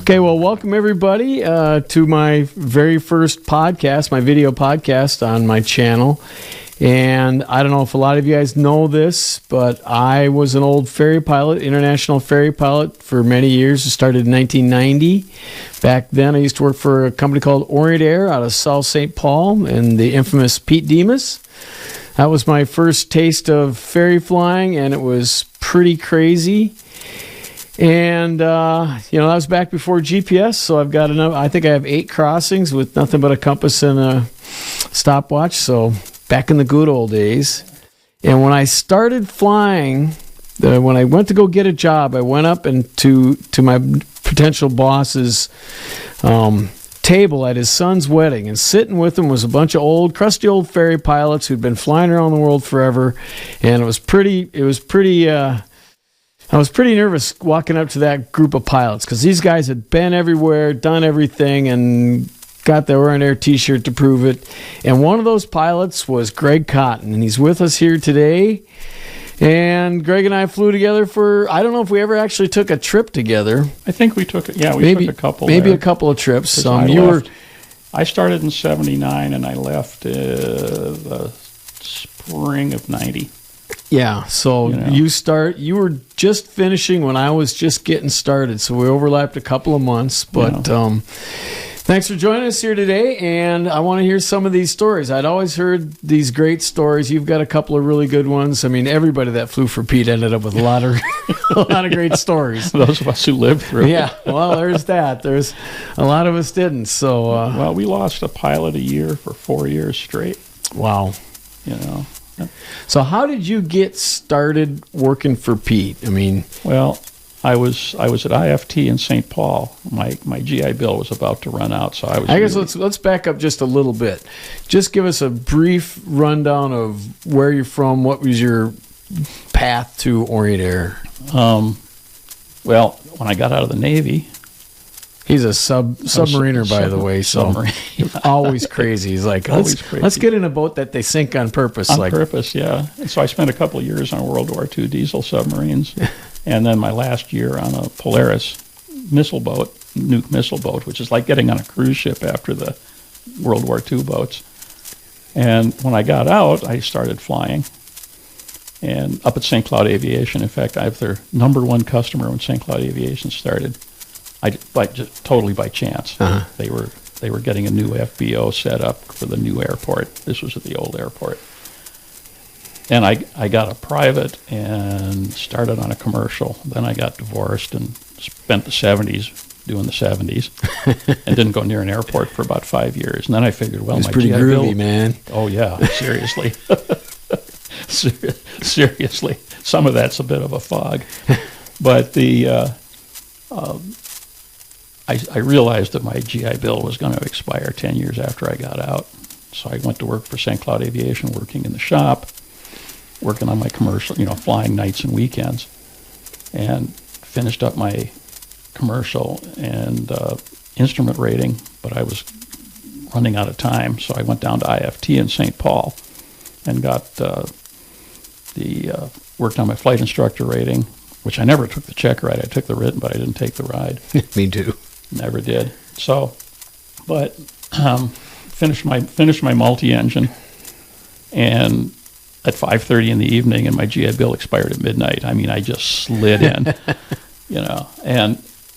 Okay, well, welcome everybody to my very first podcast, my video podcast on my channel. And I don't know if a lot of you guys know this, but I was an old ferry pilot, international ferry pilot for many years. It started in 1990. Back then, I used to work for a company called Orient Air out of South St. Paul and the infamous Pete Demas. That was my first taste of ferry flying, and it was pretty crazy. And, that was back before GPS, so I've got enough. I think I have 8 crossings with nothing but a compass and a stopwatch, so back in the good old days. And when I started flying, when I went to go get a job, I went up to my potential boss's table at his son's wedding, and sitting with him was a bunch of crusty old ferry pilots who'd been flying around the world forever, and I was pretty nervous walking up to that group of pilots because these guys had been everywhere, done everything, and got the Orient Air t-shirt to prove it. And one of those pilots was Greg Cotton, and he's with us here today. And Greg and I flew together I don't know if we ever actually took a trip together. I think we took it. Yeah, we took a couple. Maybe there. A couple of trips. I started in 79 and I left the spring of 90. Yeah, so you were just finishing when I was just getting started, so we overlapped a couple of months, but thanks for joining us here today, and I want to hear some of these stories. I'd always heard these great stories. You've got a couple of really good ones. I mean, everybody that flew for Pete ended up with a lot of great stories. Those of us who lived through. Yeah, well, there's that. There's a lot of us didn't, so... we lost a pilot a year for 4 years straight. Wow. So how did you get started working for Pete? I mean, well, I was at IFT in St. Paul. My GI Bill was about to run out, so I guess let's back up just a little bit. Just give us a brief rundown of where you're from. What was your path to Orient Air? Well, when I got out of the Navy. He's a submariner, by the way, so always crazy. He's like, let's get in a boat that they sink on purpose. On purpose, yeah. And so I spent a couple of years on World War II diesel submarines, and then my last year on a Polaris nuke missile boat, which is like getting on a cruise ship after the World War II boats. And when I got out, I started flying. And up at St. Cloud Aviation, in fact, I have their number one customer when St. Cloud Aviation started. Just totally by chance. Uh-huh. They were getting a new FBO set up for the new airport. This was at the old airport. And I got a private and started on a commercial. Then I got divorced and spent the 70s doing the 70s and didn't go near an airport for about 5 years. And then I figured, well, it was pretty groovy, man. Oh, yeah, seriously. Seriously. Some of that's a bit of a fog. But I realized that my GI Bill was going to expire 10 years after I got out. So I went to work for St. Cloud Aviation, working in the shop, working on my commercial, flying nights and weekends, and finished up my commercial and instrument rating, but I was running out of time. So I went down to IFT in St. Paul and got worked on my flight instructor rating, which I never took the check ride. I took the written, but I didn't take the ride. Me too. Never did. So, but finished my multi-engine, and at 5:30 in the evening, and my GI Bill expired at midnight. I mean, I just slid in,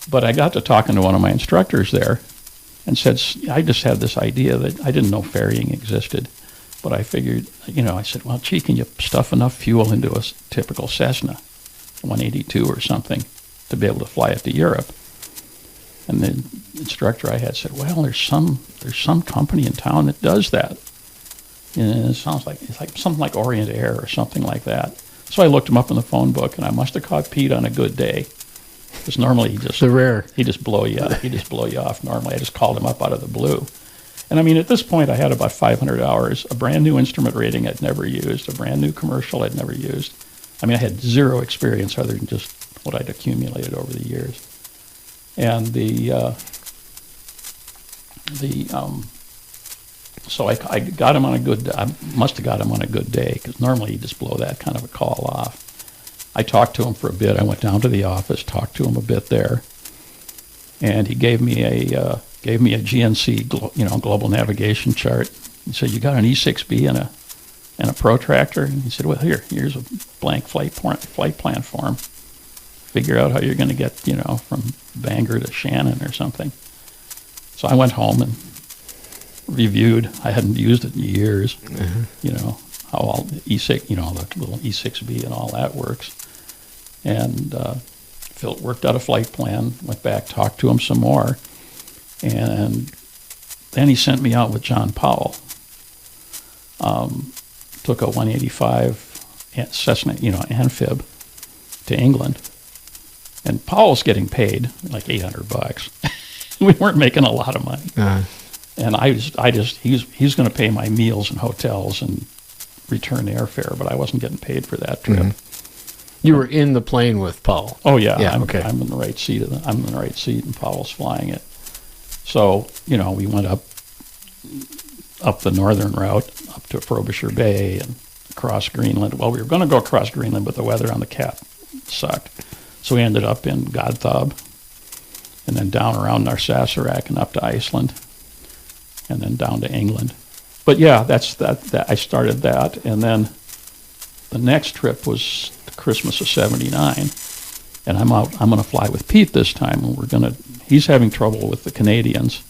But I got to talking to one of my instructors there, and said, I just had this idea that I didn't know ferrying existed, but I figured, I said, well, gee, can you stuff enough fuel into a typical Cessna 182 or something to be able to fly it to Europe? And the instructor I had said, well, there's some company in town that does that. And it's like something like Orient Air or something like that. So I looked him up in the phone book, and I must have caught Pete on a good day. Because normally he just blow you up. He just blow you off normally. I just called him up out of the blue. And I mean, at this point, I had about 500 hours, a brand new instrument rating I'd never used, a brand new commercial I'd never used. I mean, I had zero experience other than just what I'd accumulated over the years. And so I got him on I must have got him on a good day, because normally you just blow that kind of a call off. I talked to him for a bit. I went down to the office, talked to him a bit there. and he gave me a GNC global navigation chart. He said, "You got an E6B and a protractor?" And he said, "Well, here's a blank flight plan form. Figure out how you're going to get from Bangor to Shannon or something." So I went home and reviewed. I hadn't used it in years. How all the E6, the little E6B and all that works. And Phil worked out a flight plan, went back, talked to him some more, and then he sent me out with John Powell. Took a 185 Cessna, amphib to England, and Powell's getting paid like $800. We weren't making a lot of money, and he's going to pay my meals and hotels and return airfare, but I wasn't getting paid for that trip. Mm-hmm. You were in the plane with Powell. Oh yeah, okay. I'm in the right seat. I'm in the right seat, and Powell's flying it. So we went up the northern route up to Frobisher Bay and across Greenland. Well, we were going to go across Greenland, but the weather on the Cap sucked, so we ended up in Godthaab, and then down around Narsarsuaq and up to Iceland, and then down to England. But yeah, that's that. I started that, and then the next trip was Christmas of '79, and I'm going to fly with Pete this time, and he's having trouble with the Canadians,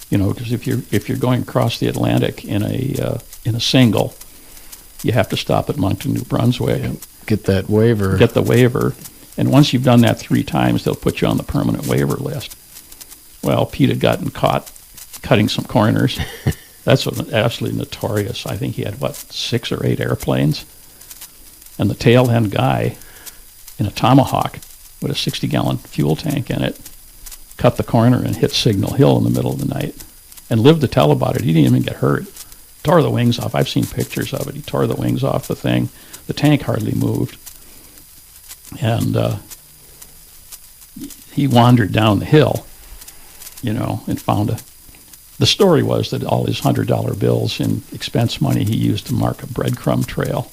because if you're going across the Atlantic in a single, you have to stop at Moncton, New Brunswick. Yeah. Get that waiver. Get the waiver, and once you've done that 3 times, they'll put you on the permanent waiver list. Well, Pete had gotten caught cutting some corners. That's absolutely notorious. I think he had 6 or 8 airplanes, and the tail end guy in a Tomahawk with a 60-gallon fuel tank in it cut the corner and hit Signal Hill in the middle of the night, and lived to tell about it. He didn't even get hurt. Tore the wings off. I've seen pictures of it. He tore the wings off the thing. The tank hardly moved, and he wandered down the hill, and found the story was that all his $100 bills in expense money he used to mark a breadcrumb trail.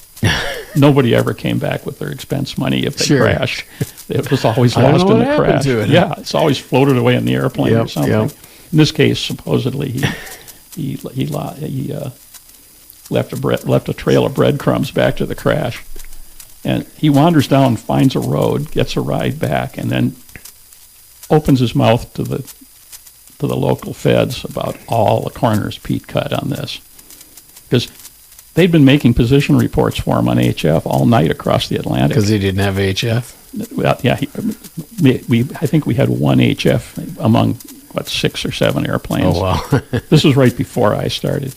Nobody ever came back with their expense money if they crashed. It was always lost in the crash. Yeah, it's always floated away in the airplane or something. Yep. In this case, supposedly he left a trail of breadcrumbs back to the crash, and he wanders down, finds a road, gets a ride back, and then opens his mouth to the local feds about all the corners Pete cut on this, because they'd been making position reports for him on HF all night across the Atlantic. Because he didn't have HF? Well, yeah, I think we had 1 HF among, 6 or 7 airplanes. Oh, wow. This was right before I started.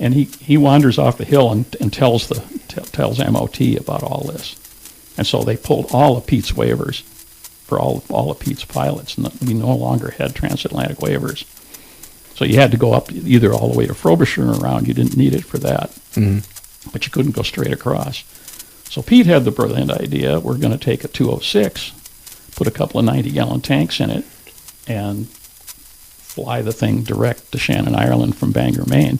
And he wanders off the hill and tells MOT about all this. And so they pulled all of Pete's waivers for all of Pete's pilots, and we no longer had transatlantic waivers. So you had to go up either all the way to Frobisher and around. You didn't need it for that. Mm-hmm. But you couldn't go straight across. So Pete had the brilliant idea, we're going to take a 206, put a couple of 90-gallon tanks in it, and fly the thing direct to Shannon, Ireland from Bangor, Maine,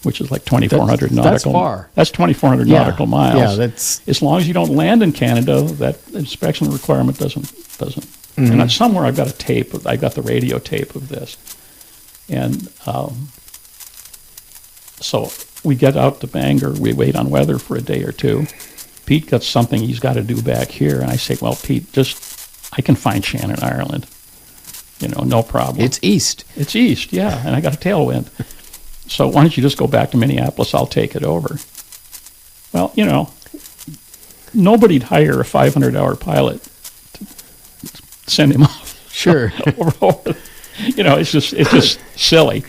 which is like 2,400 nautical. That's far. That's 2,400 nautical miles. Yeah, that's... As long as you don't land in Canada, that inspection requirement doesn't. Mm-hmm. And somewhere I've got a tape. I've got the radio tape of this. And so we get out to Bangor. We wait on weather for a day or two. Pete got something he's got to do back here. And I say, well, Pete, I can find Shannon, Ireland. No problem. It's east. It's east, yeah. And I got a tailwind. So why don't you just go back to Minneapolis? I'll take it over. Well, nobody'd hire a 500-hour pilot to send him off. Sure. over. It's just silly.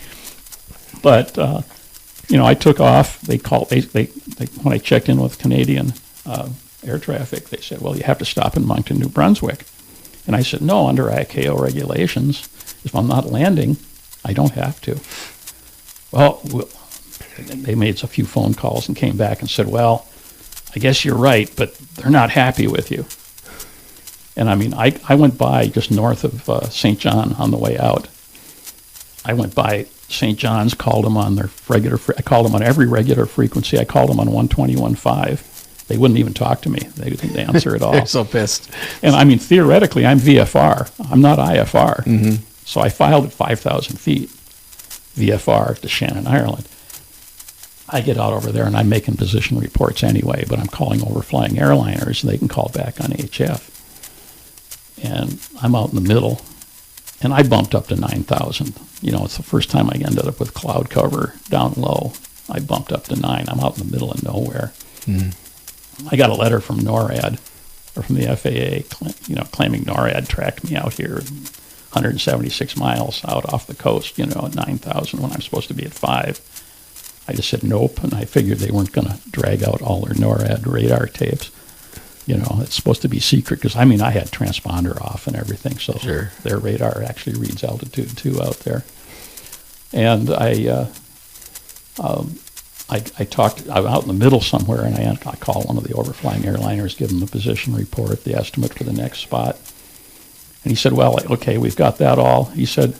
But I took off. They called. They when I checked in with Canadian air traffic, they said, "Well, you have to stop in Moncton, New Brunswick." And I said, "No, under ICAO regulations, if I'm not landing, I don't have to." Well, they made a few phone calls and came back and said, "Well, I guess you're right, but they're not happy with you." And I went by just north of St. John on the way out. I went by St. John's, called them on their regular. I called them on every regular frequency. I called them on 121.5, They wouldn't even talk to me. They didn't answer at all. They're so pissed. And I mean, theoretically, I'm VFR. I'm not IFR. Mm-hmm. So I filed at 5,000 feet, VFR to Shannon, Ireland. I get out over there and I'm making position reports anyway, but I'm calling overflying airliners and they can call back on HF. And I'm out in the middle and I bumped up to 9,000. You know, it's the first time I ended up with cloud cover down low. I bumped up to 9. I'm out in the middle of nowhere. I got a letter from NORAD, or from the FAA, claiming NORAD tracked me out here 176 miles out off the coast, at 9,000 when I'm supposed to be at 5. I just said nope, and I figured they weren't going to drag out all their NORAD radar tapes. It's supposed to be secret because, I had transponder off and everything, so sure. Their radar actually reads altitude too out there. And I talked, I'm out in the middle somewhere, and I call one of the overflying airliners, give them the position report, the estimate for the next spot. And he said, well, okay, we've got that all. He said,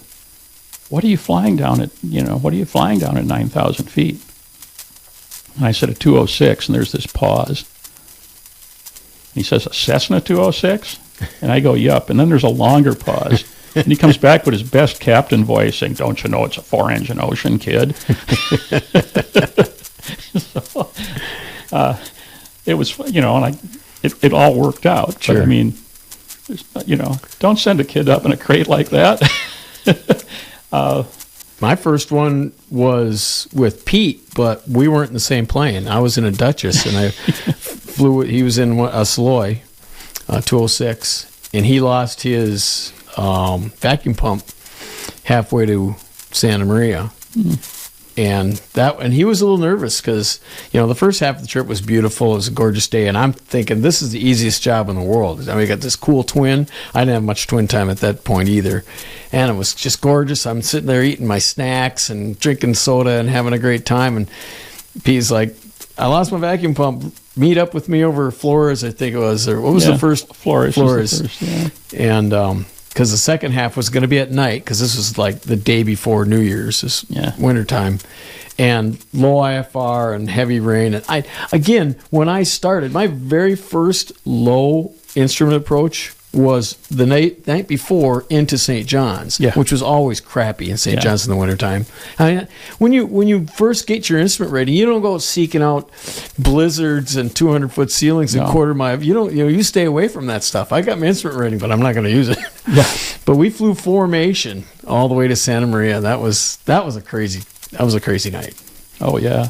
what are you flying down at 9,000 feet? And I said, a 206, and there's this pause. And he says, a Cessna 206? And I go, yup. And then there's a longer pause. And he comes back with his best captain voice saying, don't you know it's a 4-engine Ocean, kid? So, it was, and it all worked out. Sure. But don't send a kid up in a crate like that. My first one was with Pete, but we weren't in the same plane. I was in a Duchess, and I flew. He was in a Saloy 206, and he lost his vacuum pump halfway to Santa Maria. And he was a little nervous because, the first half of the trip was beautiful. It was a gorgeous day. And I'm thinking, this is the easiest job in the world. We got this cool twin. I didn't have much twin time at that point either. And it was just gorgeous. I'm sitting there eating my snacks and drinking soda and having a great time. And Pete's like, I lost my vacuum pump. Meet up with me over Flores, I think it was. Or what was the first? Flores. Flores. Was the first, yeah. And because the second half was going to be at night, because this was like the day before New Year's, this wintertime, and low IFR and heavy rain. And when I started, my very first low instrument approach was the night before into St. John's, which was always crappy in St. John's in the wintertime. When you first get your instrument ready, you don't go seeking out blizzards and 200-foot ceilings and quarter mile. You stay away from that stuff. I got my instrument ready, but I'm not going to use it. But we flew formation all the way to Santa Maria. That was a crazy night. Oh yeah.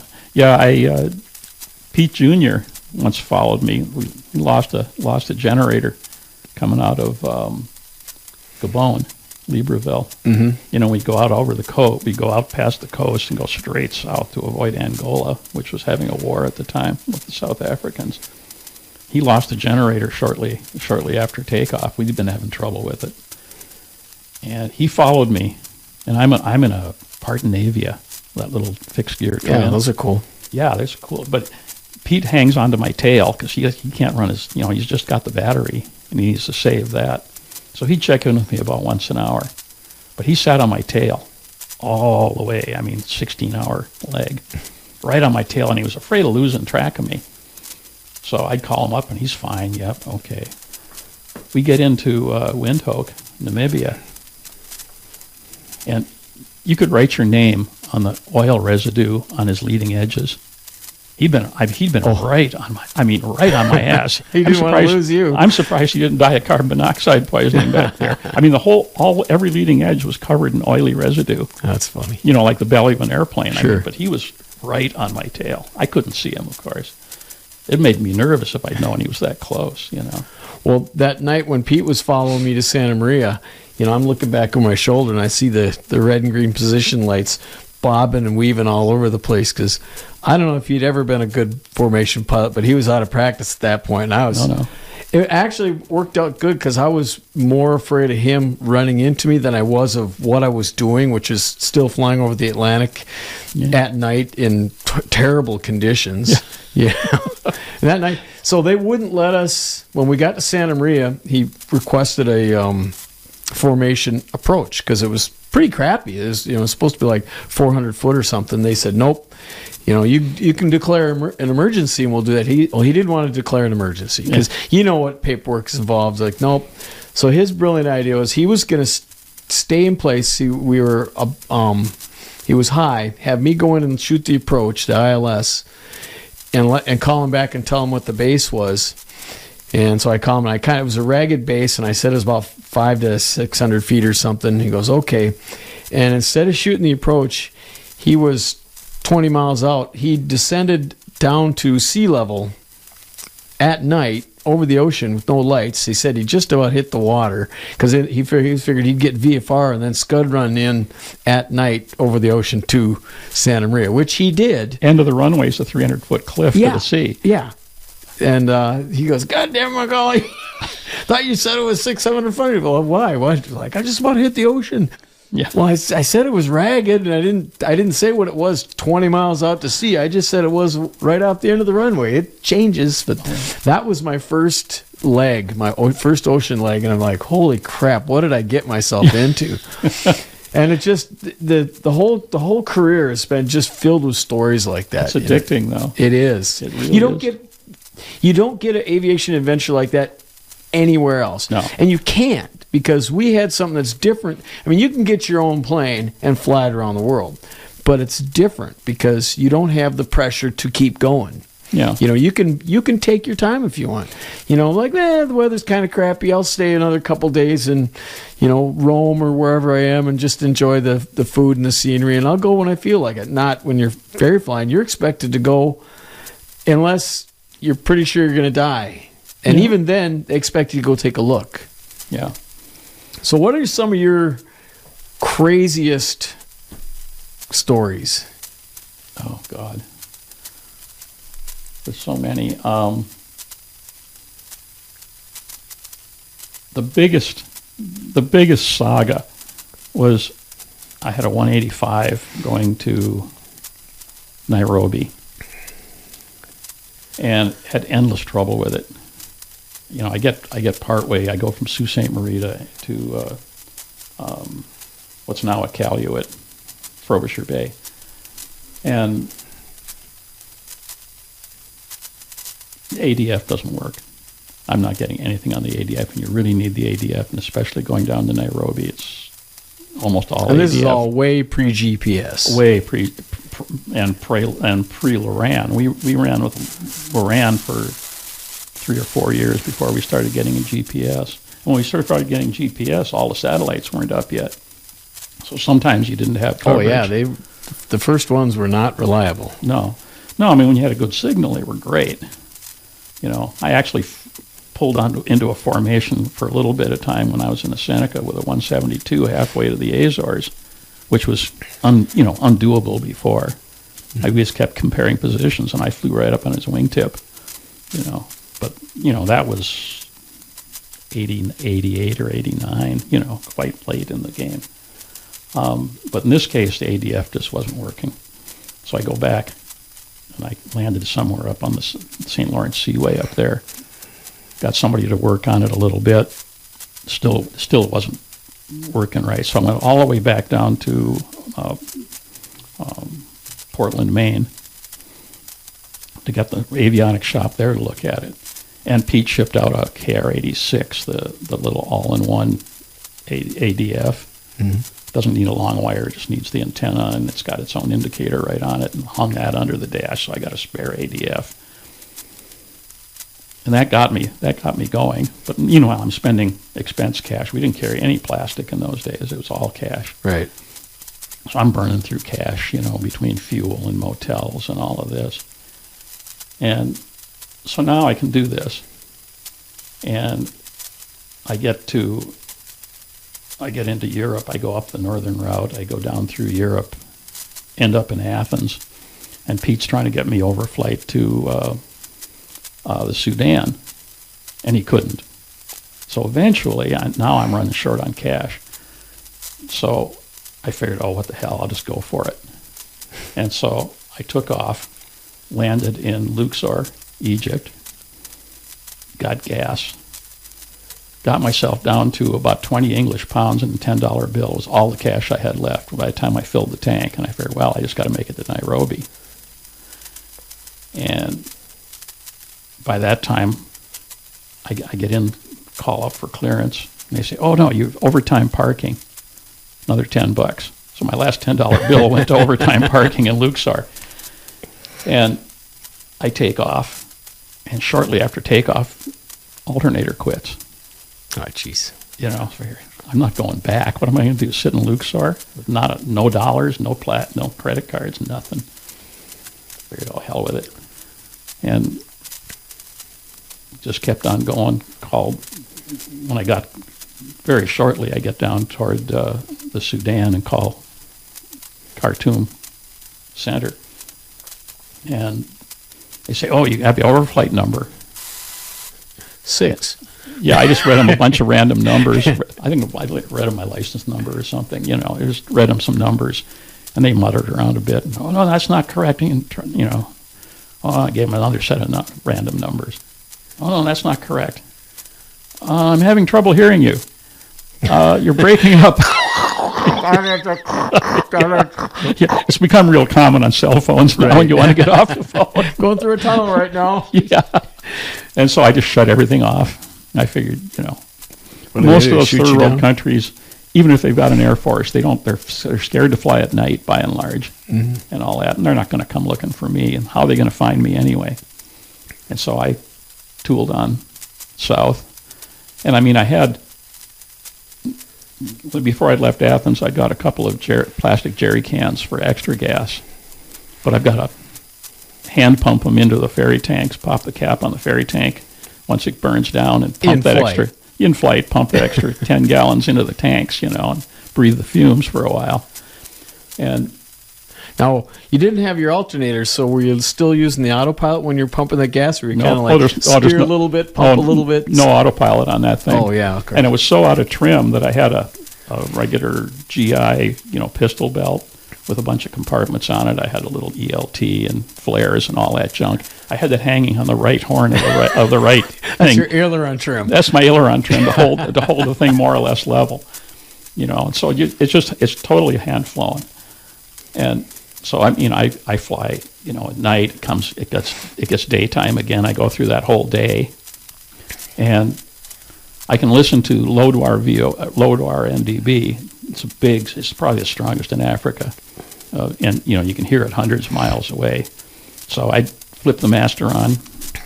Pete Jr. once followed me. We lost a generator coming out of Gabon, Libreville. Mm-hmm. We'd go out over the coast. We'd go out past the coast and go straight south to avoid Angola, which was having a war at the time with the South Africans. He lost a generator shortly after takeoff. We'd been having trouble with it, and he followed me. And I'm in a Partenavia, that little fixed gear twin. Yeah, those are cool. Yeah, those are cool. But Pete hangs onto my tail because he can't run his. He's just got the battery. And he needs to save that. So he'd check in with me about once an hour. But he sat on my tail all the way, 16-hour leg, right on my tail, and he was afraid of losing track of me. So I'd call him up, and he's fine. Yep, okay. We get into Windhoek, Namibia, and you could write your name on the oil residue on his leading edges. He'd been right on my ass. He didn't want to lose you. I'm surprised he didn't die of carbon monoxide poisoning back there. Every leading edge was covered in oily residue. That's funny. Like the belly of an airplane. Sure. But he was right on my tail. I couldn't see him, of course. It made me nervous if I'd known he was that close, Well, that night when Pete was following me to Santa Maria, I'm looking back over my shoulder and I see the red and green position lights bobbing and weaving all over the place because I don't know if he'd ever been a good formation pilot, but he was out of practice at that point. And I was. No. It actually worked out good because I was more afraid of him running into me than I was of what I was doing, which is still flying over the Atlantic at night in terrible conditions. Yeah. And that night, so they wouldn't let us. When we got to Santa Maria, he requested a formation approach because it was pretty crappy. It was, it's supposed to be like 400 foot or something. They said, nope, you can declare an emergency and we'll do that. He didn't want to declare an emergency because what paperwork is involved. Like, nope. So his brilliant idea was he was going to stay in place. He was high, have me go in and shoot the approach, the ILS, and call him back and tell him what the base was. And so I called him, and it was a ragged base, and I said it was about 500 to 600 feet or something. He goes, okay. And instead of shooting the approach, he was 20 miles out. He descended down to sea level at night over the ocean with no lights. He said he just about hit the water because he figured he'd get VFR and then scud run in at night over the ocean to Santa Maria, which he did. End of the runway is a 300-foot cliff to the sea. Yeah. And he goes, God damn my golly. Thought you said it was 600 feet. Well, why? What? Like, I just about hit the ocean. Yeah. Well, I said it was ragged, and I didn't say what it was 20 miles out to sea. I just said it was right off the end of the runway. It changes, but that was my first leg, my first ocean leg, and I'm like, holy crap, what did I get myself into? And it just the whole career has been just filled with stories like that. It's addicting, though. It is. It really You don't get an aviation adventure like that anywhere else. No. And you can't, because we had something that's different. I mean, you can get your own plane and fly it around the world, but it's different because you don't have the pressure to keep going. Yeah. You can take your time if you want. Like, the weather's kind of crappy. I'll stay another couple days in, Rome or wherever I am and just enjoy the food and the scenery. And I'll go when I feel like it. Not when you're ferry flying. You're expected to go unless you're pretty sure you're going to die. And even then, they expect you to go take a look. Yeah. So what are some of your craziest stories? Oh, God. There's so many. The biggest saga was I had a 185 going to Nairobi and had endless trouble with it. I get partway. I go from Sault Ste. Marita to what's now a Calumet, Frobisher Bay, and the ADF doesn't work. I'm not getting anything on the ADF, and you really need the ADF, and especially going down to Nairobi, it's almost all ADF. And this is all way pre-GPS. Way pre Loran. We ran with Loran for 3 or 4 years before we started getting a GPS. And when we started getting GPS, all the satellites weren't up yet. So sometimes you didn't have coverage. Oh, yeah. The first ones were not reliable. No, I mean, when you had a good signal, they were great. I actually pulled into a formation for a little bit of time when I was in the Seneca with a 172 halfway to the Azores, which was undoable before. I just kept comparing positions, and I flew right up on his wingtip. But that was 88 or 89. Quite late in the game. But in this case, the ADF just wasn't working. So I go back, and I landed somewhere up on the St. Lawrence Seaway up there. Got somebody to work on it a little bit. Still wasn't working right. So I went all the way back down to Portland, Maine, to get the avionics shop there to look at it. And Pete shipped out a KR-86, the little all-in-one ADF. Mm-hmm. Doesn't need a long wire, it just needs the antenna, and it's got its own indicator right on it, and hung that under the dash, so I got a spare ADF. And that got me going. But meanwhile, I'm spending expense cash. We didn't carry any plastic in those days. It was all cash. Right. So I'm burning through cash, between fuel and motels and all of this. And so now I can do this. And I get into Europe. I go up the northern route. I go down through Europe, end up in Athens. And Pete's trying to get me overflight to the Sudan, and he couldn't. So eventually, now I'm running short on cash. So I figured, what the hell, I'll just go for it. And so I took off, landed in Luxor, Egypt, got gas, got myself down to about 20 English pounds, and a $10 bill was all the cash I had left by the time I filled the tank. And I figured, well, I just got to make it to Nairobi. And by that time, I get in, call up for clearance, and they say, oh, no, you've overtime parking, another $10. So my last $10 bill went to overtime parking in Luxor. And I take off, and shortly after takeoff, Alternator quits. Oh, jeez. You know, I'm not going back. What am I going to do? Sit in Luxor with no dollars, no credit cards, nothing. Figured, oh, hell with it. And just kept on going. Called when I got very shortly. I get down toward the Sudan and call Khartoum Center, and they say, "Oh, you have the overflight number." 6. Yeah, I just read them a bunch of random numbers. I think I read them my license number or something. You know, I just read them some numbers, and they muttered around a bit. And, oh no, that's not correct. And, you know, oh, I gave them another set of random numbers. Oh no, that's not correct. I'm having trouble hearing you. You're breaking up. Yeah, it's become real common on cell phones now when you want to get off the phone. Going through a tunnel right now. Yeah. And so I just shut everything off. I figured, you know, most of those third world countries, even if they've got an air force, they're scared to fly at night by and large, and all that, and they're not going to come looking for me. And how are they going to find me anyway? And so I tooled on south. And I mean, I had, before I'd left Athens, I got a couple of plastic jerry cans for extra gas. But I've got to hand pump them into the ferry tanks, pop the cap on the ferry tank once it burns down, and pump that extra, in flight, pump the extra 10 gallons into the tanks, you know, and breathe the fumes for a while. And now, you didn't have your alternators, so were you still using the autopilot when you're pumping the gas, or you kind of like steer a little bit, pump a little bit? No autopilot on that thing. Oh, yeah. Okay. And it was so out of trim that I had a regular GI, you know, pistol belt with a bunch of compartments on it. I had a little ELT and flares and all that junk. I had that hanging on the right horn of the right thing. That's your aileron trim. That's my aileron trim to hold the thing more or less level. You know, and so it's totally hand flown. And so I fly, you know, at night. It gets daytime again. I go through that whole day, and I can listen to Lodwar NDB. It's probably the strongest in Africa, and you know you can hear it hundreds of miles away. So I flip the master on,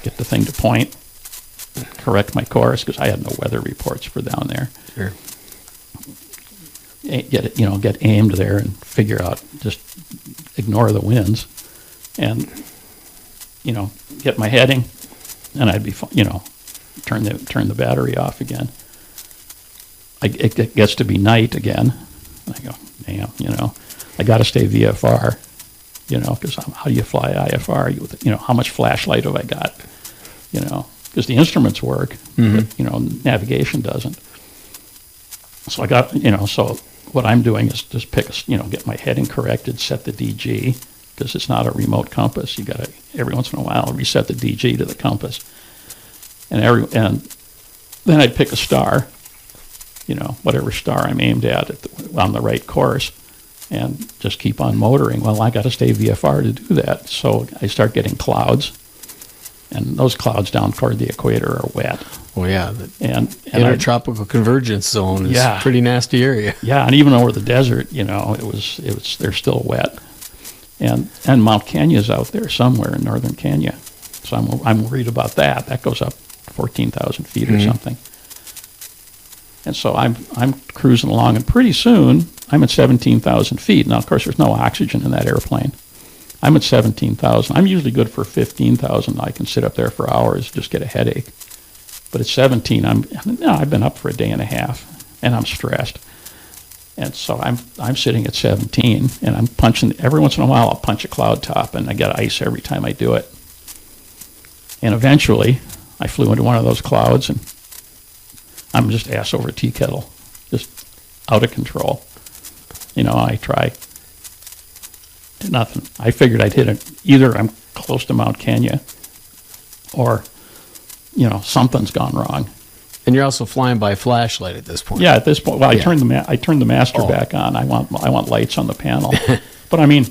get the thing to point, correct my course because I had no weather reports for down there. Sure. Get aimed there and figure out, just ignore the winds, and you know, get my heading, and I'd be, you know, turn the battery off again. It gets to be night again, and I go, damn, you know, I got to stay VFR, you know, because how do you fly IFR? You know, how much flashlight have I got? You know, because the instruments work, but you know, navigation doesn't. So I got, you know, so what I'm doing is just get my heading corrected, set the DG, because it's not a remote compass. You got to, every once in a while, reset the DG to the compass. And then I'd pick a star, you know, whatever star I'm aimed at on the right course, and just keep on motoring. Well, I got to stay VFR to do that. So I start getting clouds, and those clouds down toward the equator are wet. Well, yeah, and intertropical convergence zone is a pretty nasty area. Yeah, and even over the desert, you know, they're still wet, and Mount Kenya's out there somewhere in northern Kenya, so I'm worried about that. That goes up 14,000 feet or something, and so I'm cruising along, and pretty soon I'm at 17,000 feet. Now, of course, there's no oxygen in that airplane. I'm at 17,000. I'm usually good for 15,000. I can sit up there for hours, just get a headache. But at 17, I've been up for a day and a half, and I'm stressed. And so I'm sitting at 17, and I'm punching. Every once in a while, I'll punch a cloud top, and I get ice every time I do it. And eventually, I flew into one of those clouds, and I'm just ass over tea kettle, just out of control. You know, I try. Nothing. I figured I'd hit it. Either I'm close to Mount Kenya, or, you know, something's gone wrong. And you're also flying by flashlight at this point. Yeah, at this point. Well, Yeah. I turned the master back on. I want lights on the panel. But I mean,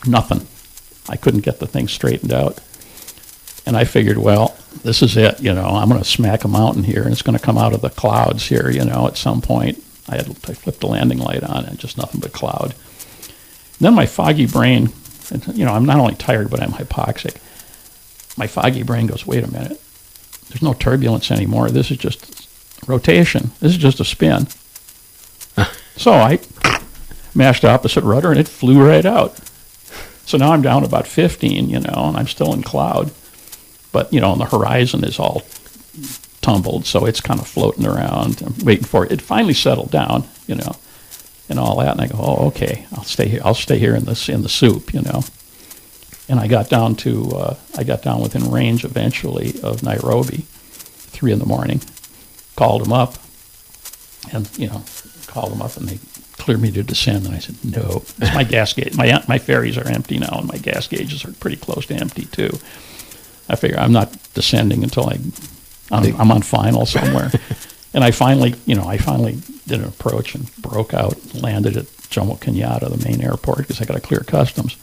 nothing. I couldn't get the thing straightened out. And I figured, well, this is it. I'm going to smack a mountain here, and it's going to come out of the clouds here. At some point, I flipped the landing light on, and just nothing but cloud. And then my foggy brain, I'm not only tired, but I'm hypoxic. My foggy brain goes, wait a minute. There's no turbulence anymore. This is just rotation. This is just a spin. So I mashed opposite rudder, and it flew right out. So now I'm down about 15, and I'm still in cloud. But, and the horizon is all tumbled, so it's kind of floating around. I'm waiting for it. It finally settled down, and all that. And I go, oh, okay, I'll stay here. I'll stay here in the soup, And I got down within range eventually of Nairobi, 3 a.m. Called them up, and they cleared me to descend. And I said, no, it's my gas gauge. My ferries are empty now, and my gas gauges are pretty close to empty too. I figure I'm not descending until I'm on final somewhere. And I finally did an approach and broke out, landed at Jomo Kenyatta, the main airport, because I got to clear customs.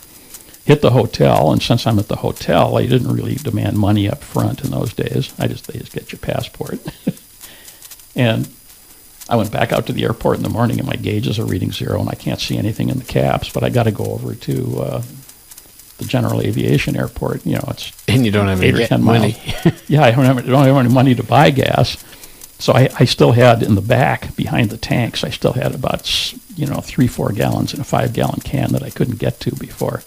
Hit the hotel, and since I'm at the hotel, they didn't really demand money up front in those days. They just get your passport. And I went back out to the airport in the morning, and my gauges are reading 0, and I can't see anything in the caps, but I got to go over to the General Aviation Airport. It's and you don't have 8 or 10 money. Yeah, I don't have any money to buy gas. So I still had in the back, behind the tanks, I still had about 3-4 gallons in a 5-gallon can that I couldn't get to before.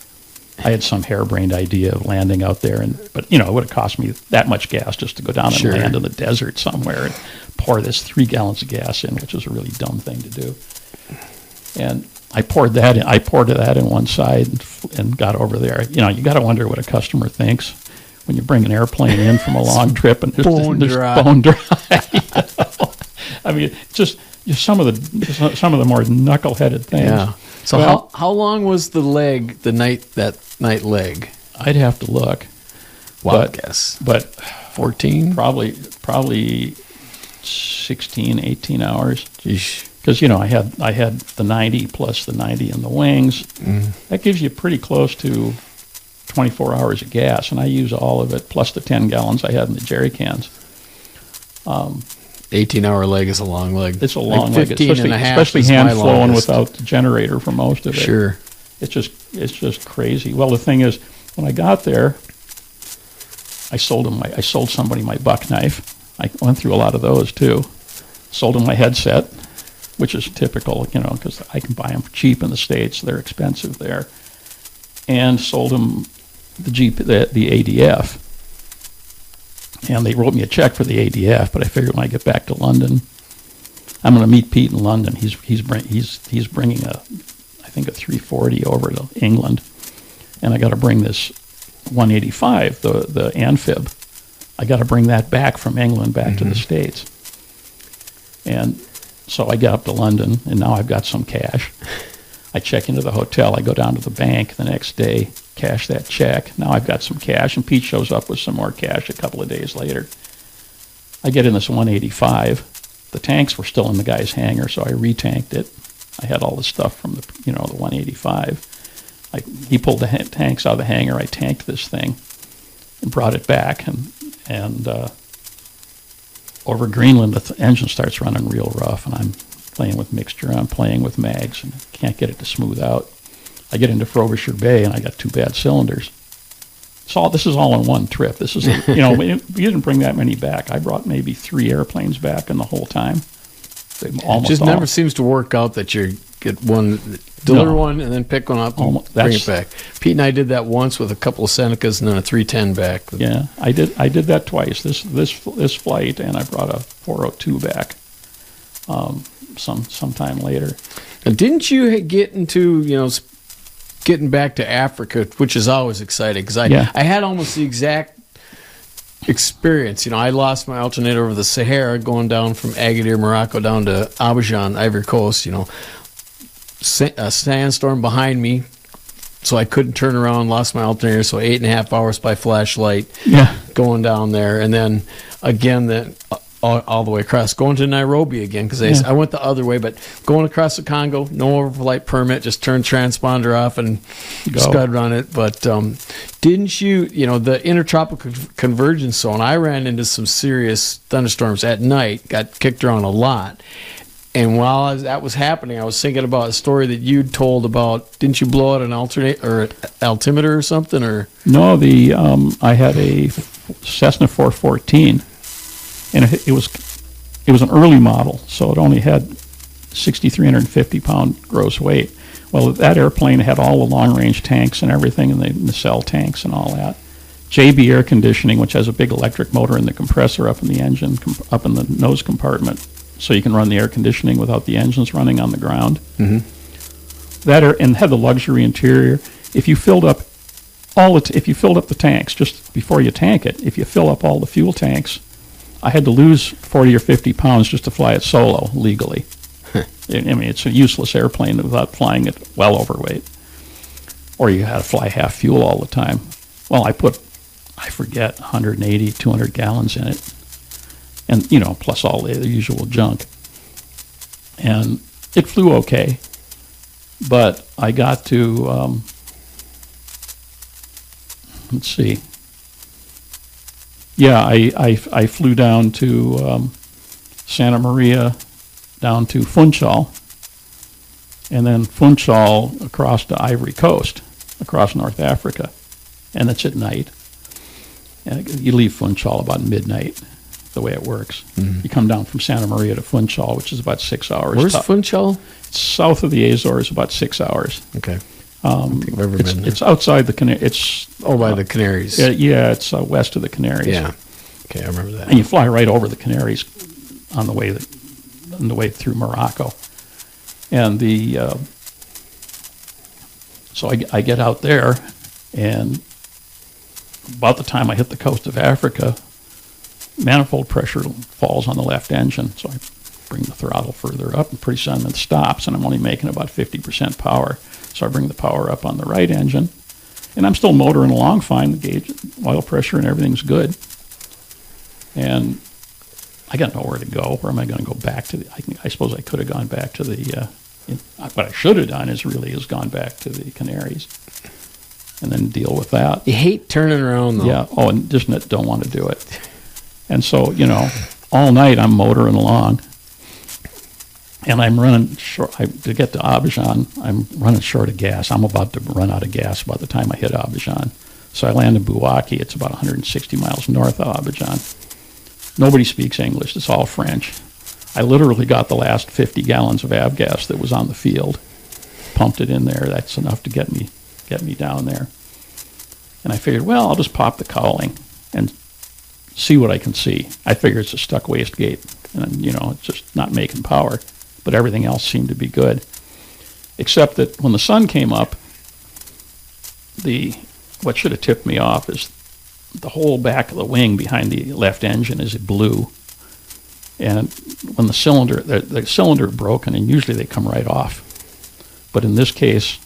I had some harebrained idea of landing out there, but it would have cost me that much gas just to go down and land in the desert somewhere and pour this 3 gallons of gas in, which was a really dumb thing to do. And I poured that in. I poured that in one side and got over there. You got to wonder what a customer thinks when you bring an airplane in from a long trip and there's bone dry. I mean, just some of the more knuckleheaded things. Yeah. So how long was the night leg? I'd have to look. Wild guess. But 14? Probably 16, 18 hours. Jeez. Because I had the 90 plus the 90 in the wings. That gives you pretty close to 24 hours of gas, and I use all of it plus the 10 gallons I had in the jerry cans. 18-hour leg is a long leg. It's a long leg, 15 and a half especially hand flowing without the generator for most of it. Sure. It's just crazy. Well, the thing is, when I got there, I sold somebody my buck knife. I went through a lot of those too. Sold them my headset, which is typical, because I can buy them cheap in the States. They're expensive there. And sold them the ADF. And they wrote me a check for the ADF, but I figured when I get back to London, I'm going to meet Pete in London. He's bringing I think a 340 over to England, and I got to bring this 185, the Amphib. I got to bring that back from England back to the States. And so I get up to London, and now I've got some cash. I check into the hotel. I go down to the bank the next day, cash that check. Now I've got some cash, and Pete shows up with some more cash a couple of days later. I get in this 185. The tanks were still in the guy's hangar, so I retanked it. I had all the stuff from the 185. He pulled the tanks out of the hangar. I tanked this thing and brought it back, and over Greenland, the engine starts running real rough, and I'm playing with mixture. I'm playing with mags, and can't get it to smooth out. I get into Frobisher Bay, and I got 2 bad cylinders. This is all in one trip. This is, we didn't bring that many back. I brought maybe 3 airplanes back in the whole time. It just never seems to work out that you get one, deliver one, and then pick one up and bring it back. Pete and I did that once with a couple of Senecas and then a 310 back. Yeah, I did that twice. This flight, and I brought a 402 back sometime later. Now, didn't you get into getting back to Africa, which is always exciting, because I had almost the exact experience. I lost my alternator over the Sahara going down from Agadir, Morocco, down to Abidjan, Ivory Coast. A sandstorm behind me, so I couldn't turn around, lost my alternator, so 8.5 hours by flashlight going down there. And then again, all the way across, going to Nairobi again, because I went the other way, but going across the Congo, no overflight permit, just turned transponder off and scudded on it. But didn't you, the intertropical convergence zone, I ran into some serious thunderstorms at night, got kicked around a lot. And while that was happening, I was thinking about a story that you'd told about, didn't you blow out an altimeter or something? Or No, I had a Cessna 414. And it was an early model, so it only had 6,350 pound gross weight. Well, that airplane had all the long-range tanks and everything, and the nacelle tanks and all that. JB air conditioning, which has a big electric motor in the compressor up in the engine, up in the nose compartment, so you can run the air conditioning without the engines running on the ground. Mm-hmm. And had the luxury interior. If you filled up the tanks just before you tank it, if you fill up all the fuel tanks, I had to lose 40 or 50 pounds just to fly it solo legally. I mean, it's a useless airplane without flying it well overweight. Or you had to fly half fuel all the time. Well, I forget, 180, 200 gallons in it. And, plus all the usual junk. And it flew okay. But I got to, let's see. Yeah, I flew down to Santa Maria, down to Funchal, and then Funchal across to Ivory Coast, across North Africa, and that's at night. And you leave Funchal about midnight, the way it works. Mm-hmm. You come down from Santa Maria to Funchal, which is about 6 hours. Where's Funchal? It's south of the Azores, about 6 hours. Okay. I think I've ever been there. It's outside the Canaries. It's by the Canaries. Yeah, it's west of the Canaries. Yeah. Okay, I remember that. And you fly right over the Canaries on the way through Morocco, and so I get out there, and about the time I hit the coast of Africa, manifold pressure falls on the left engine, so I bring the throttle further up, and pretty soon it stops, and I'm only making about 50% power. So I bring the power up on the right engine, and I'm still motoring along fine. The gauge, oil pressure, and everything's good. And I got nowhere to go. Where am I going to go back to? I suppose I could have gone back to the. What I should have done is gone back to the Canaries, and then deal with that. You hate turning around, though. Yeah. Oh, and just don't want to do it. And so all night I'm motoring along. And I'm running short. To get to Abidjan, I'm running short of gas. I'm about to run out of gas by the time I hit Abidjan. So I land in Bouaki. It's about 160 miles north of Abidjan. Nobody speaks English. It's all French. I literally got the last 50 gallons of avgas that was on the field, pumped it in there. That's enough to get me down there. And I figured, well, I'll just pop the cowling and see what I can see. I figure it's a stuck wastegate, and it's just not making power. But everything else seemed to be good, except that when the sun came up, what should have tipped me off is the whole back of the wing behind the left engine is blue, and when the cylinder broken, and usually they come right off, but in this case,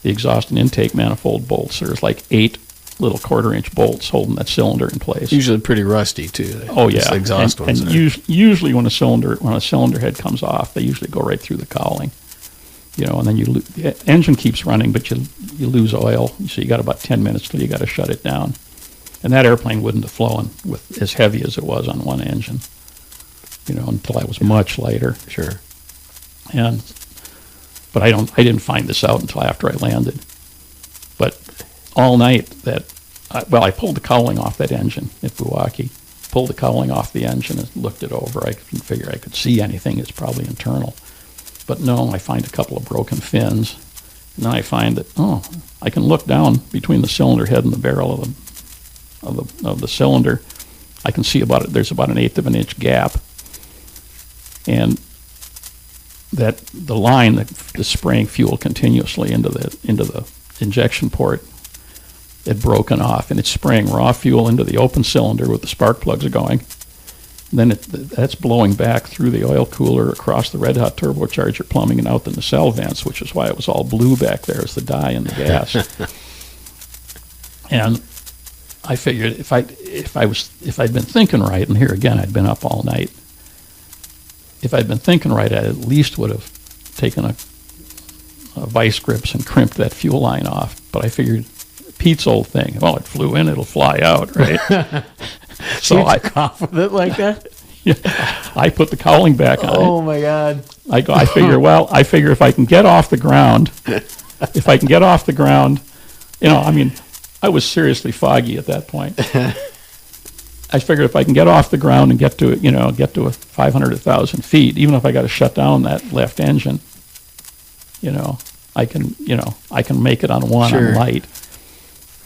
the exhaust and intake manifold bolts, there's like 8 little 1/4-inch bolts holding that cylinder in place. Usually pretty rusty too. Oh yeah, the exhaust ones. And usually when a cylinder head comes off, they usually go right through the cowling. And then the engine keeps running, but you lose oil. So you got about 10 minutes till you got to shut it down. And that airplane wouldn't have flown with as heavy as it was on one engine. Until I was much lighter. Sure. But I didn't find this out until after I landed. But all night I pulled the cowling off that engine at Bouaki, pulled the cowling off the engine and looked it over. I couldn't figure I could see anything. It's probably internal. But no, I find a couple of broken fins. And then I find that, I can look down between the cylinder head and the barrel of the cylinder. I can see there's about 1/8 of an inch gap. And that the line that's spraying fuel continuously into the injection port had broken off, and it's spraying raw fuel into the open cylinder with the spark plugs going. And then that's blowing back through the oil cooler across the red hot turbocharger plumbing and out the nacelle vents, which is why it was all blue back there as the dye and the gas. And I figured if I'd been thinking right, and here again I'd been up all night. If I'd been thinking right, I at least would have taken a vice grips and crimped that fuel line off. But I figured Pete's old thing, well, it flew in, it'll fly out, right? So I cough with it like that. Yeah, I put the cowling back on. Oh my God! I figure if I can get off the ground, I was seriously foggy at that point. I figured if I can get off the ground and get to 500, 1,000 feet, even if I got to shut down that left engine, I can make it on one Sure. on light,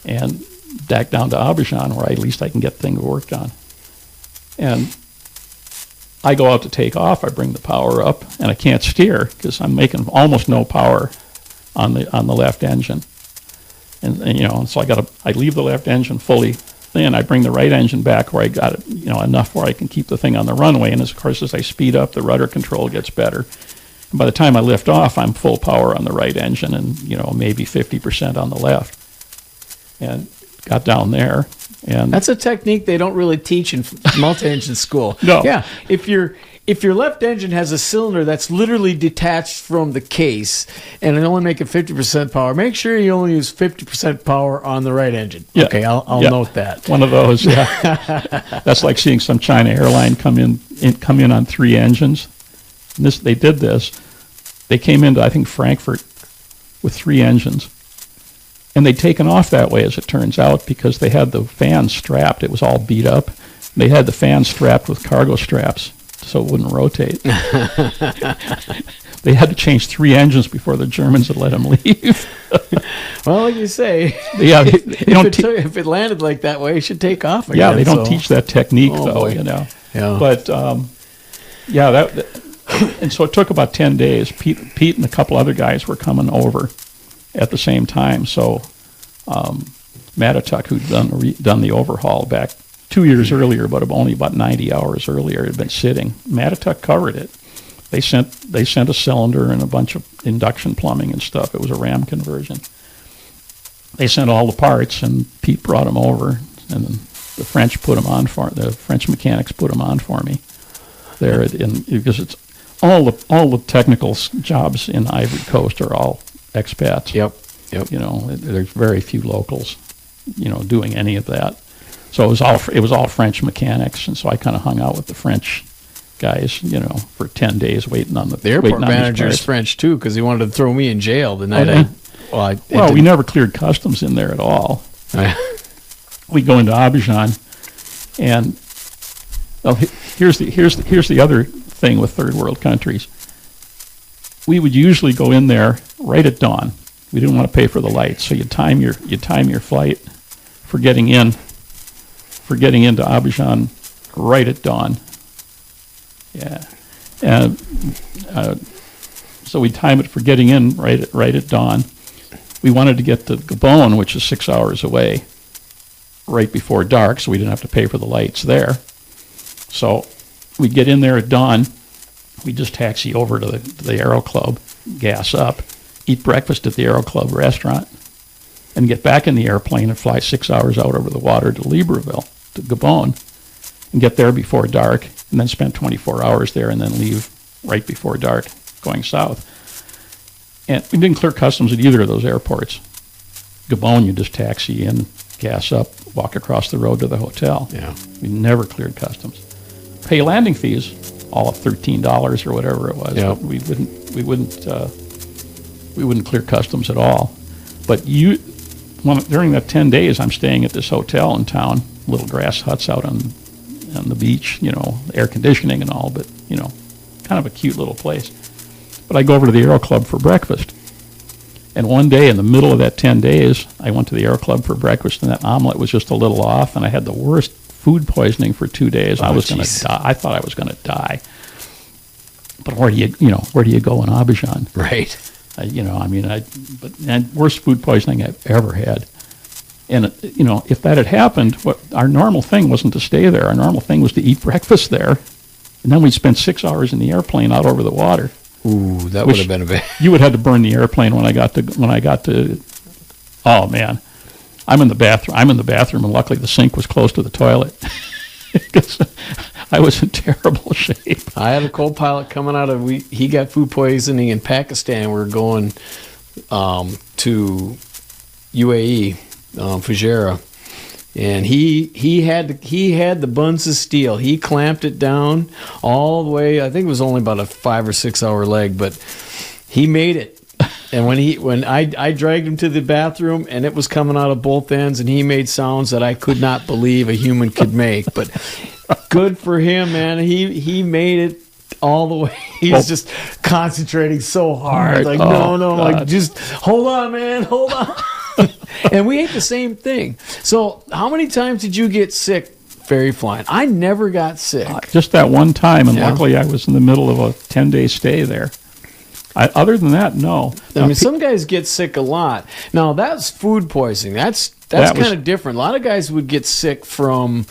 and back down to Abidjan where at least I can get things worked on. And I go out to take off. I bring the power up, and I can't steer because I'm making almost no power on the left engine. And so I leave the left engine fully in. I bring the right engine back where I got it, enough where I can keep the thing on the runway. And of course, as I speed up, the rudder control gets better. And by the time I lift off, I'm full power on the right engine and, maybe 50% on the left. And got down there. And that's a technique they don't really teach in multi-engine school. No. Yeah. If your left engine has a cylinder that's literally detached from the case and it only make it 50% power, make sure you only use 50% power on the right engine. Yeah. Okay, I'll note that. One of those, yeah. That's like seeing some China airline come in on 3 engines. And they did this. They came into, I think, Frankfurt with 3 engines. And they'd taken off that way, as it turns out, because they had the fan strapped. It was all beat up. They had the fan strapped with cargo straps so it wouldn't rotate. They had to change 3 engines before the Germans would let them leave. Well, like you say, yeah, if it landed like that way, it should take off again. Yeah, they don't teach that technique, though, boy. Yeah. But, and so it took about 10 days. Pete and a couple other guys were coming over at the same time. So Matatuk, who'd done the overhaul back 2 years earlier, but only about 90 hours earlier, had been sitting. Matatuk covered it. They sent a cylinder and a bunch of induction plumbing and stuff. It was a RAM conversion. They sent all the parts, and Pete brought them over, and the French mechanics put them on for me there, because it's all the technical jobs in Ivory Coast are all expats. Yep. There's very few locals, doing any of that. So it was all French mechanics, and so I kind of hung out with the French guys, for 10 days waiting on the airport manager's French too, because he wanted to throw me in jail the night. We never cleared customs in there at all. We go into Abidjan, and here's the other thing with third world countries. We would usually go in there right at dawn. We didn't want to pay for the lights, so you time your flight for getting into Abidjan right at dawn. Yeah, and so we time it for getting in right at dawn. We wanted to get to Gabon, which is 6 hours away, right before dark, so we didn't have to pay for the lights there. So we get in there at dawn. We just taxi over to the Aero Club, gas up, eat breakfast at the Aero Club restaurant, and get back in the airplane and fly 6 hours out over the water to Libreville, to Gabon, and get there before dark, and then spend 24 hours there, and then leave right before dark, going south. And we didn't clear customs at either of those airports. Gabon, you just taxi in, gas up, walk across the road to the hotel. Yeah. We never cleared customs. Pay landing fees, all of $13 or whatever it was. Yep. But we wouldn't clear customs at all. But during that 10 days, I'm staying at this hotel in town, little grass huts out on the beach, air conditioning and all, but, kind of a cute little place. But I go over to the Aero Club for breakfast. And one day in the middle of that 10 days, I went to the Aero Club for breakfast, and that omelet was just a little off, and I had the worst food poisoning for 2 days. I was going to die. I thought I was going to die. But where do you go in Abidjan? Right. But worst food poisoning I've ever had. And, if that had happened, our normal thing wasn't to stay there. Our normal thing was to eat breakfast there. And then we'd spend 6 hours in the airplane out over the water. Ooh, that would have been a bit. You would have to burn the airplane when I got to. Oh man, I'm in the bathroom, and luckily the sink was close to the toilet because I was in terrible shape. I had a co-pilot coming out of, he got food poisoning in Pakistan. We were going to UAE, Fujairah. And he had the buns of steel. He clamped it down all the way. I think it was only about a 5 or 6 hour leg, but he made it. And when I dragged him to the bathroom, and it was coming out of both ends, and he made sounds that I could not believe a human could make. But good for him, man. He made it all the way. He was just concentrating so hard. Like, no, like, just hold on, man, hold on. And we ate the same thing. So how many times did you get sick ferry flying? I never got sick. Just that one time, and luckily I was in the middle of a 10-day stay there. Other than that, no. I mean, some guys get sick a lot. Now, that's food poisoning. That's kind of different. A lot of guys would get sick from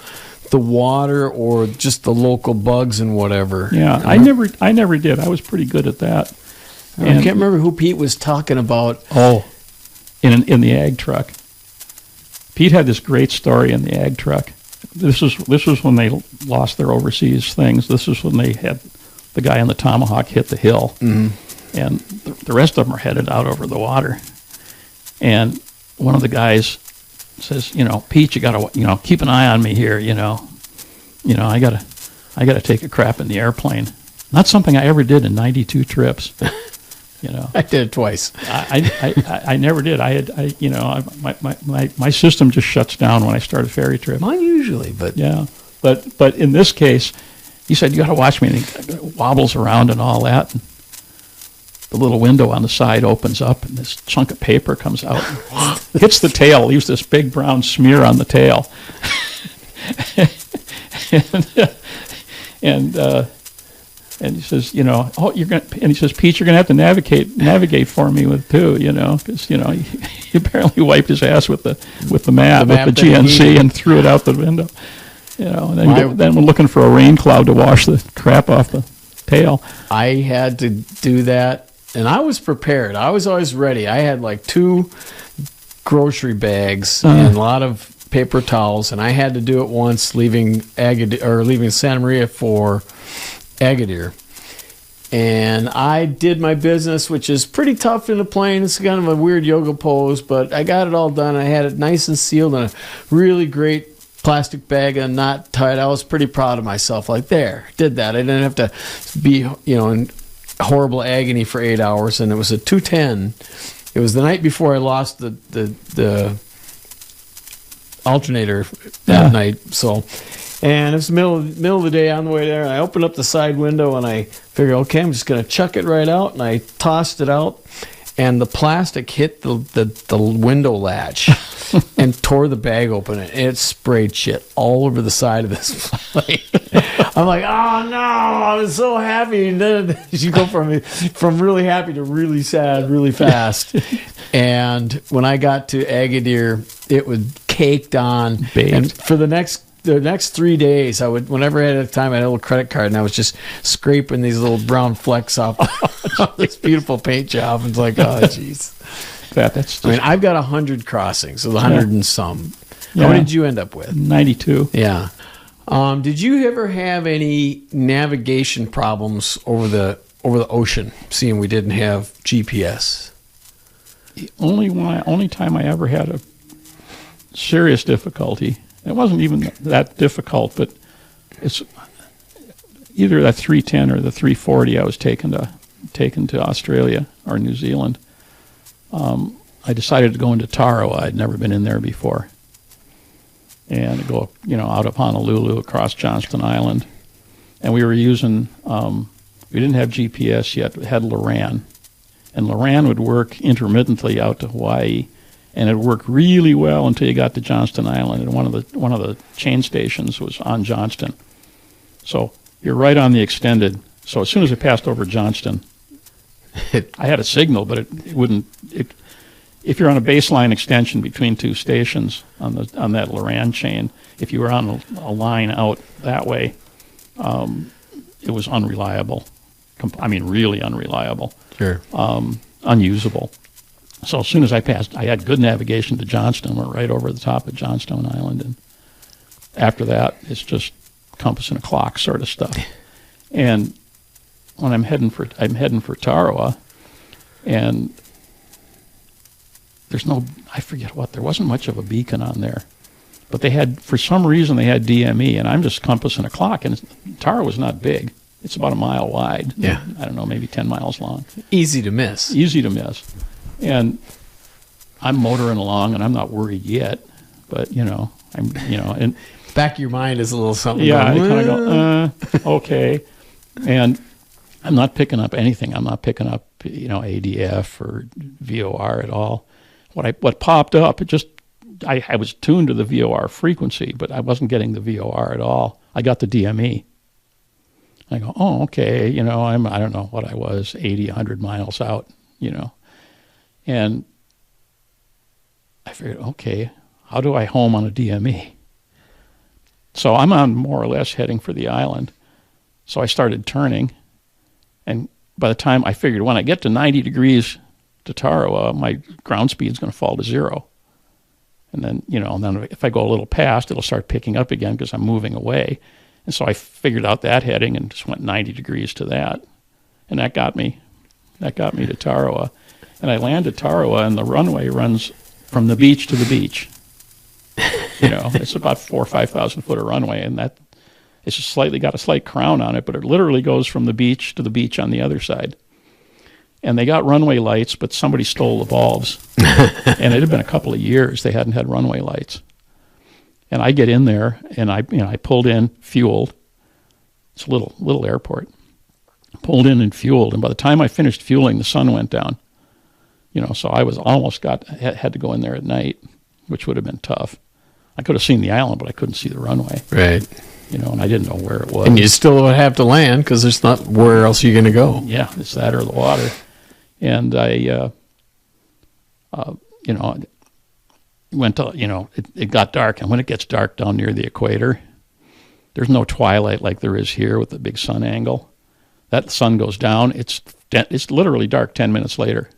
the water or just the local bugs and whatever. Yeah, I never did. I was pretty good at that. I can't remember who Pete was talking about. Oh, in the ag truck. Pete had this great story in the ag truck. This was when they lost their overseas things. This is when they had the guy on the Tomahawk hit the hill. Mm-hmm. And the rest of them are headed out over the water. And one of the guys says, Pete, you gotta, keep an eye on me here. I gotta take a crap in the airplane. Not something I ever did in 92 trips. I did it twice. I never did. My system just shuts down when I start a ferry trip. Mine usually, but yeah, but in this case, he said you got to watch me. And he wobbles around and all that. And the little window on the side opens up, and this chunk of paper comes out, hits the tail, leaves this big brown smear on the tail, and he says, you're going. And he says, Pete, you're going to have to navigate for me with too, because he apparently wiped his ass with the map with the GNC and threw it out the window, And then we're looking for a rain cloud to wash the crap off the tail. I had to do that, and I was prepared. I was always ready. I had like 2 grocery bags and a lot of paper towels, and I had to do it once leaving Santa Maria for Agadir. And I did my business, which is pretty tough in a plane. It's kind of a weird yoga pose, but I got it all done. I had it nice and sealed in a really great plastic bag and not tied. I was pretty proud of myself. Like, there, did that. I didn't have to be, in horrible agony for 8 hours. And it was a 2:10. It was the night before I lost the alternator that night. So, and it was the middle of the day on the way there. And I opened up the side window and I figured, okay, I'm just going to chuck it right out. And I tossed it out, and the plastic hit the window latch and tore the bag open. And it sprayed shit all over the side of this plane. I'm like, oh no, I was so happy. And then you go from really happy to really sad really fast. And when I got to Agadir, it was caked on. Baked. And for the next 3 days, I would, whenever I had time, I had a little credit card, and I was just scraping these little brown flecks off this beautiful paint job. And it's like, oh, jeez. I mean, I've got 100 crossings, so 100 and some. Yeah. How many did you end up with? 92. Yeah. Did you ever have any navigation problems over the ocean, seeing we didn't have GPS? The only time I ever had a serious difficulty. It wasn't even that difficult, but it's either that 310 or the 340 I was taken to Australia or New Zealand. I decided to go into Taroa. I'd never been in there before. And go, out of Honolulu across Johnston Island. And we were using, we didn't have GPS yet. We had Loran. And Loran would work intermittently out to Hawaii. And it worked really well until you got to Johnston Island, and one of the chain stations was on Johnston. So you're right on the extended. So as soon as I passed over Johnston, I had a signal, but it wouldn't. If you're on a baseline extension between 2 stations on that Loran chain, if you were on a line out that way, it was unreliable. I mean, really unreliable. Sure. Unusable. So as soon as I passed, I had good navigation to Johnstone. We're right over the top of Johnstone Island, and after that, it's just compass and a clock sort of stuff. And when I'm heading for Taroa, and there's no, I forget what, there wasn't much of a beacon on there, but they had, for some reason, they had DME, and I'm just compass and a clock, and Taroa's not big. It's about a mile wide. Yeah. I don't know, maybe 10 miles long. Easy to miss. Easy to miss. And I'm motoring along, and I'm not worried yet, but, and back of your mind is a little something. yeah, going, I kind of go, okay. And I'm not picking up anything. I'm not picking up, ADF or VOR at all. What popped up, I was tuned to the VOR frequency, but I wasn't getting the VOR at all. I got the DME. I go, oh, okay, I don't know what I was, 80, 100 miles out, And I figured, okay, how do I home on a DME? So I'm on more or less heading for the island. So I started turning, and by the time I figured when I get to 90 degrees to Taroa, my ground speed is going to fall to 0. And then, then if I go a little past, it'll start picking up again because I'm moving away. And so I figured out that heading and just went 90 degrees to that. And that got me to Taroa. And I landed Taroa, and the runway runs from the beach to the beach. It's about 4,000 or 5,000 foot of runway, and that it's just got a slight crown on it, but it literally goes from the beach to the beach on the other side. And they got runway lights, but somebody stole the bulbs. And it had been a couple of years they hadn't had runway lights. And I get in there, and I pulled in, fueled. It's a little airport. Pulled in and fueled, and by the time I finished fueling, the sun went down. So I was had to go in there at night, which would have been tough. I could have seen the island, but I couldn't see the runway. Right. And I didn't know where it was. And you still would have to land because there's not where else you're going to go. Yeah, it's that or the water. And I, went to, it got dark. And when it gets dark down near the equator, there's no twilight like there is here with the big sun angle. That sun goes down. It's literally dark 10 minutes later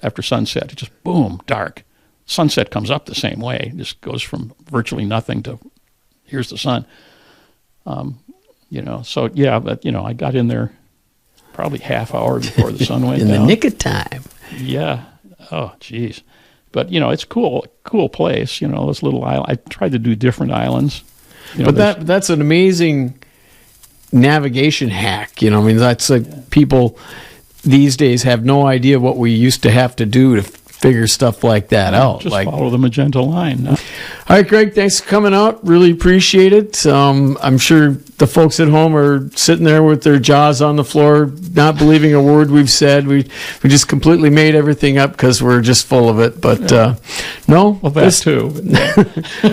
after sunset. It just, boom, dark. Sunset comes up the same way. It just goes from virtually nothing to here's the sun. So yeah, but I got in there probably half hour before the sun went in down. the nick of time. Yeah. Oh, geez. But it's cool place. This little island. I tried to do different islands. But that's an amazing navigation hack. That's like people these days have no idea what we used to have to do to figure stuff like that out. Just follow the magenta line. No? All right, Greg, thanks for coming out. Really appreciate it. I'm sure the folks at home are sitting there with their jaws on the floor, not believing a word we've said. We just completely made everything up because we're just full of it. But no, well, that too.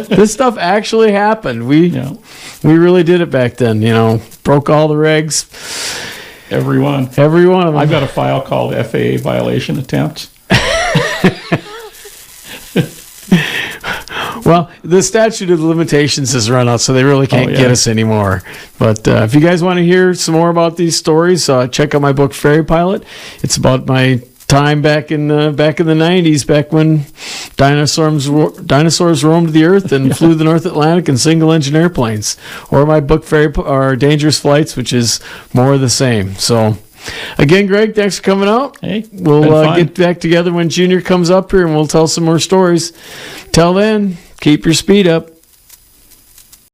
This stuff actually happened. We really did it back then. Broke all the regs. Every one of them. I've got a file called FAA violation attempts. Well, the statute of limitations has run out, so they really can't get us anymore. But if you guys want to hear some more about these stories, check out my book, Ferry Pilot. It's about my time back in the 90s, back when dinosaurs roamed the earth and flew the North Atlantic in single-engine airplanes. Or my book, Dangerous Flights, which is more of the same. So, again, Greg, thanks for coming out. Hey, we'll get back together when Junior comes up here, and we'll tell some more stories. Till then, keep your speed up.